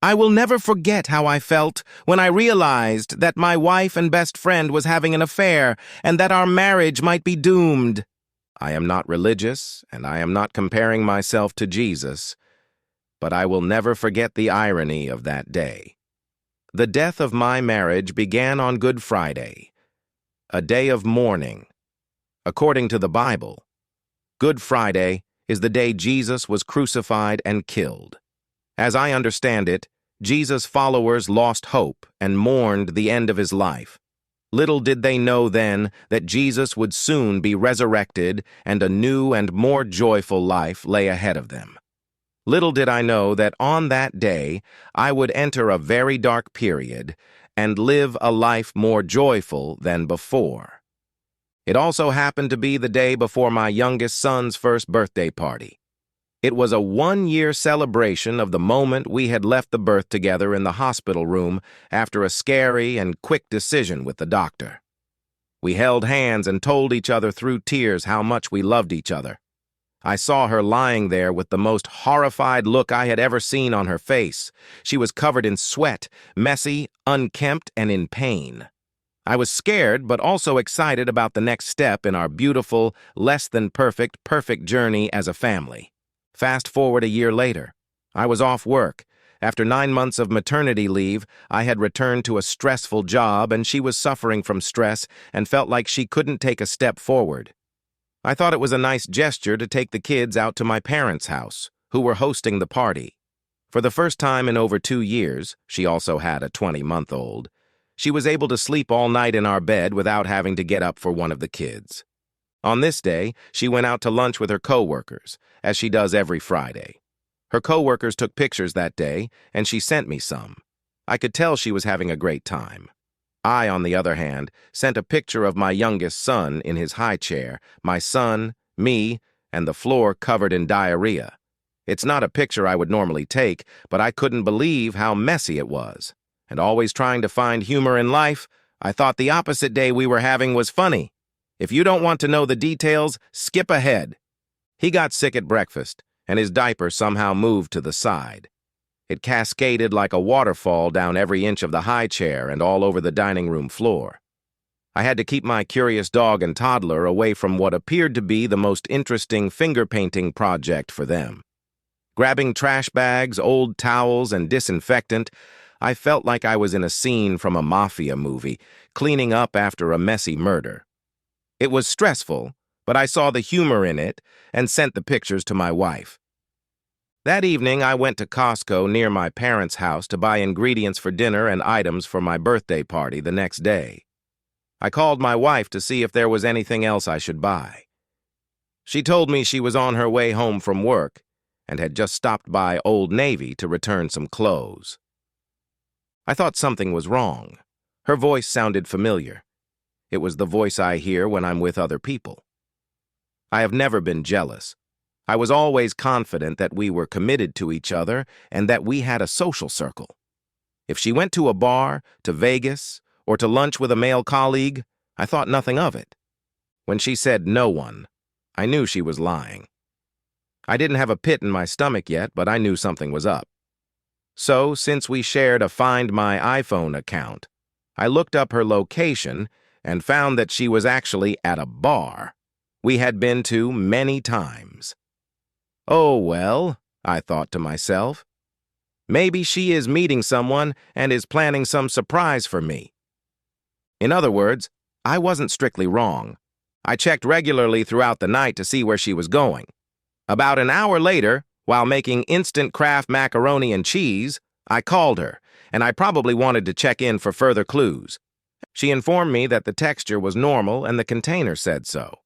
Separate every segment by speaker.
Speaker 1: I will never forget how I felt when I realized that my wife and best friend was having an affair and that our marriage might be doomed. I am not religious, and I am not comparing myself to Jesus, but I will never forget the irony of that day. The death of my marriage began on Good Friday, a day of mourning. According to the Bible, Good Friday is the day Jesus was crucified and killed. As I understand it, Jesus' followers lost hope and mourned the end of his life. Little did they know then that Jesus would soon be resurrected and a new and more joyful life lay ahead of them. Little did I know that on that day I would enter a very dark period and live a life more joyful than before. It also happened to be the day before my youngest son's first birthday party. It was a one-year celebration of the moment we had left the birth together in the hospital room after a scary and quick decision with the doctor. We held hands and told each other through tears how much we loved each other. I saw her lying there with the most horrified look I had ever seen on her face. She was covered in sweat, messy, unkempt, and in pain. I was scared but also excited about the next step in our beautiful, perfect journey as a family. Fast forward a year later. I was off work. After 9 months of maternity leave, I had returned to a stressful job, and she was suffering from stress and felt like she couldn't take a step forward. I thought it was a nice gesture to take the kids out to my parents' house, who were hosting the party. For the first time in over 2 years, she also had a 20-month-old, she was able to sleep all night in our bed without having to get up for one of the kids. On this day, she went out to lunch with her coworkers, as she does every Friday. Her coworkers took pictures that day, and she sent me some. I could tell she was having a great time. I, on the other hand, sent a picture of my youngest son in his high chair, my son, me, and the floor covered in diarrhea. It's not a picture I would normally take, but I couldn't believe how messy it was. And always trying to find humor in life, I thought the opposite day we were having was funny. If you don't want to know the details, skip ahead. He got sick at breakfast, and his diaper somehow moved to the side. It cascaded like a waterfall down every inch of the high chair and all over the dining room floor. I had to keep my curious dog and toddler away from what appeared to be the most interesting finger-painting project for them. Grabbing trash bags, old towels, and disinfectant, I felt like I was in a scene from a mafia movie, cleaning up after a messy murder. It was stressful, but I saw the humor in it and sent the pictures to my wife. That evening, I went to Costco near my parents' house to buy ingredients for dinner and items for my birthday party the next day. I called my wife to see if there was anything else I should buy. She told me she was on her way home from work and had just stopped by Old Navy to return some clothes. I thought something was wrong. Her voice sounded familiar. It was the voice I hear when I'm with other people. I have never been jealous. I was always confident that we were committed to each other and that we had a social circle. If she went to a bar, to Vegas, or to lunch with a male colleague, I thought nothing of it. When she said no one, I knew she was lying. I didn't have a pit in my stomach yet, but I knew something was up. So, since we shared a Find My iPhone account, I looked up her location and found that she was actually at a bar we had been to many times. Oh, well, I thought to myself, maybe she is meeting someone and is planning some surprise for me. In other words, I wasn't strictly wrong. I checked regularly throughout the night to see where she was going. About an hour later, while making instant Kraft macaroni and cheese, I called her, and I probably wanted to check in for further clues. She informed me that the texture was normal and the container said so.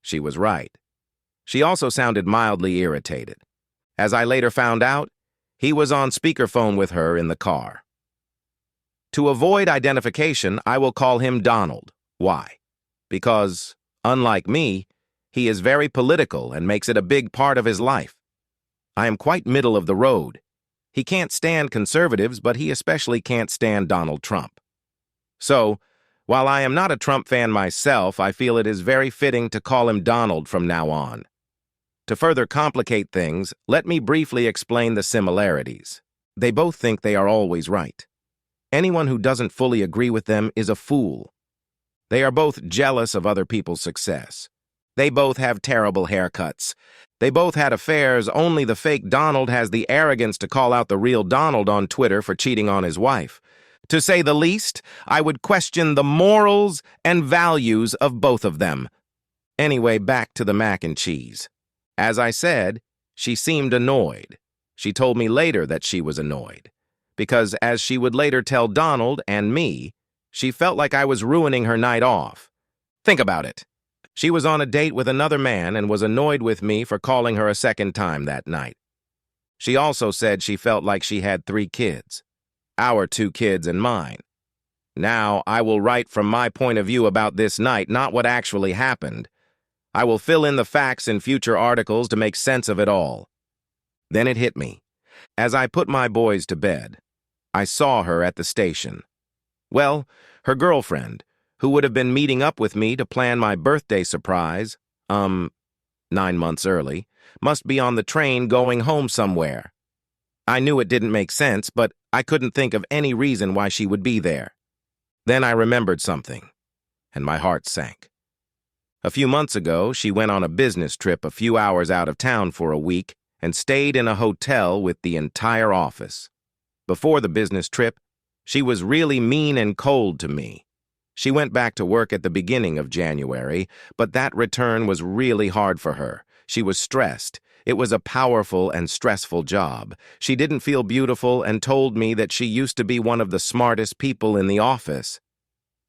Speaker 1: She was right. She also sounded mildly irritated. As I later found out, he was on speakerphone with her in the car. To avoid identification, I will call him Donald. Why? Because, unlike me, he is very political and makes it a big part of his life. I am quite middle of the road. He can't stand conservatives, but he especially can't stand Donald Trump. So, while I am not a Trump fan myself, I feel it is very fitting to call him Donald from now on. To further complicate things, let me briefly explain the similarities. They both think they are always right. Anyone who doesn't fully agree with them is a fool. They are both jealous of other people's success. They both have terrible haircuts. They both had affairs, only the fake Donald has the arrogance to call out the real Donald on Twitter for cheating on his wife. To say the least, I would question the morals and values of both of them. Anyway, back to the mac and cheese. As I said, she seemed annoyed. She told me later that she was annoyed, because as she would later tell Donald and me, she felt like I was ruining her night off. Think about it. She was on a date with another man and was annoyed with me for calling her a second time that night. She also said she felt like she had 3 kids. Our 2 kids and mine. Now, I will write from my point of view about this night, not what actually happened. I will fill in the facts in future articles to make sense of it all. Then it hit me. As I put my boys to bed, I saw her at the station. Well, her girlfriend, who would have been meeting up with me to plan my birthday surprise, 9 months early, must be on the train going home somewhere. I knew it didn't make sense, but I couldn't think of any reason why she would be there. Then I remembered something, and my heart sank. A few months ago, she went on a business trip a few hours out of town for a week and stayed in a hotel with the entire office. Before the business trip, she was really mean and cold to me. She went back to work at the beginning of January, but that return was really hard for her. She was stressed. It was a powerful and stressful job. She didn't feel beautiful and told me that she used to be one of the smartest people in the office.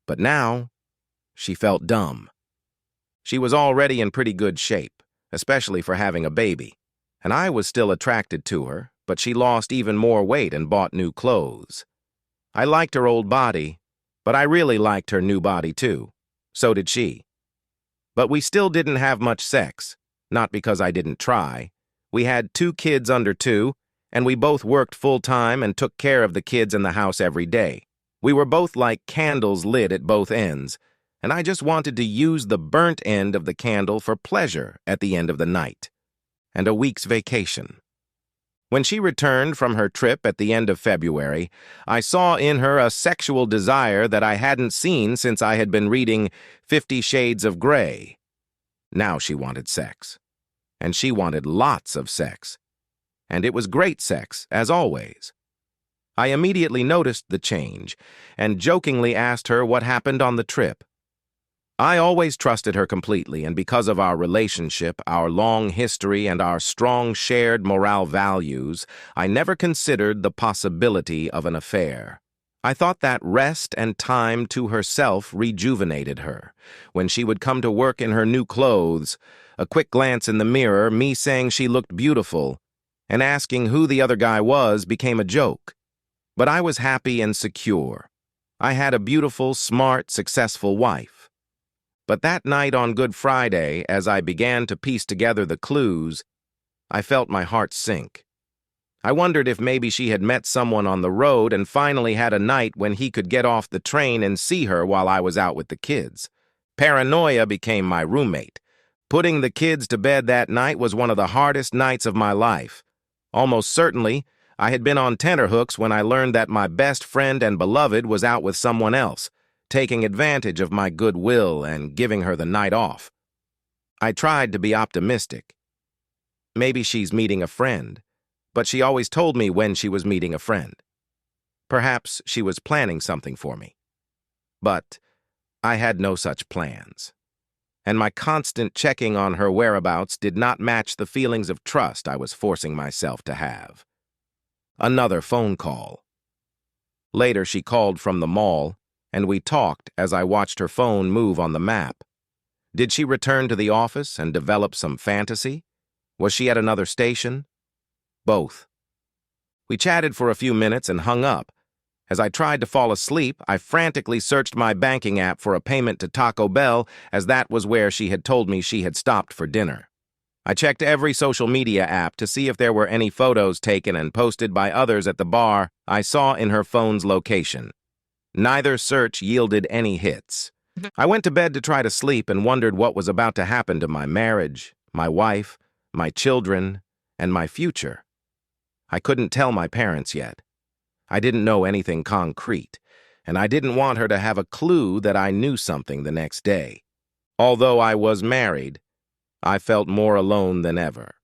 Speaker 1: But now, she felt dumb. She was already in pretty good shape, especially for having a baby. And I was still attracted to her, but she lost even more weight and bought new clothes. I liked her old body, but I really liked her new body too. So did she. But we still didn't have much sex, not because I didn't try. We had 2 kids under 2, and we both worked full-time and took care of the kids in the house every day. We were both like candles lit at both ends, and I just wanted to use the burnt end of the candle for pleasure at the end of the night. And a week's vacation. When she returned from her trip at the end of February, I saw in her a sexual desire that I hadn't seen since I had been reading 50 Shades of Grey. Now she wanted sex. And she wanted lots of sex. And it was great sex, as always. I immediately noticed the change, and jokingly asked her what happened on the trip. I always trusted her completely, and because of our relationship, our long history, and our strong shared moral values, I never considered the possibility of an affair. I thought that rest and time to herself rejuvenated her. When she would come to work in her new clothes, a quick glance in the mirror, me saying she looked beautiful, and asking who the other guy was became a joke. But I was happy and secure. I had a beautiful, smart, successful wife. But that night on Good Friday, as I began to piece together the clues, I felt my heart sink. I wondered if maybe she had met someone on the road and finally had a night when he could get off the train and see her while I was out with the kids. Paranoia became my roommate. Putting the kids to bed that night was one of the hardest nights of my life. Almost certainly, I had been on tenterhooks when I learned that my best friend and beloved was out with someone else, taking advantage of my goodwill and giving her the night off. I tried to be optimistic. Maybe she's meeting a friend, but she always told me when she was meeting a friend. Perhaps she was planning something for me. But I had no such plans, and my constant checking on her whereabouts did not match the feelings of trust I was forcing myself to have. Another phone call. Later, she called from the mall, and we talked as I watched her phone move on the map. Did she return to the office and develop some fantasy? Was she at another station? Both. We chatted for a few minutes and hung up. As I tried to fall asleep, I frantically searched my banking app for a payment to Taco Bell, as that was where she had told me she had stopped for dinner. I checked every social media app to see if there were any photos taken and posted by others at the bar I saw in her phone's location. Neither search yielded any hits. I went to bed to try to sleep and wondered what was about to happen to my marriage, my wife, my children, and my future. I couldn't tell my parents yet. I didn't know anything concrete, and I didn't want her to have a clue that I knew something the next day. Although I was married, I felt more alone than ever.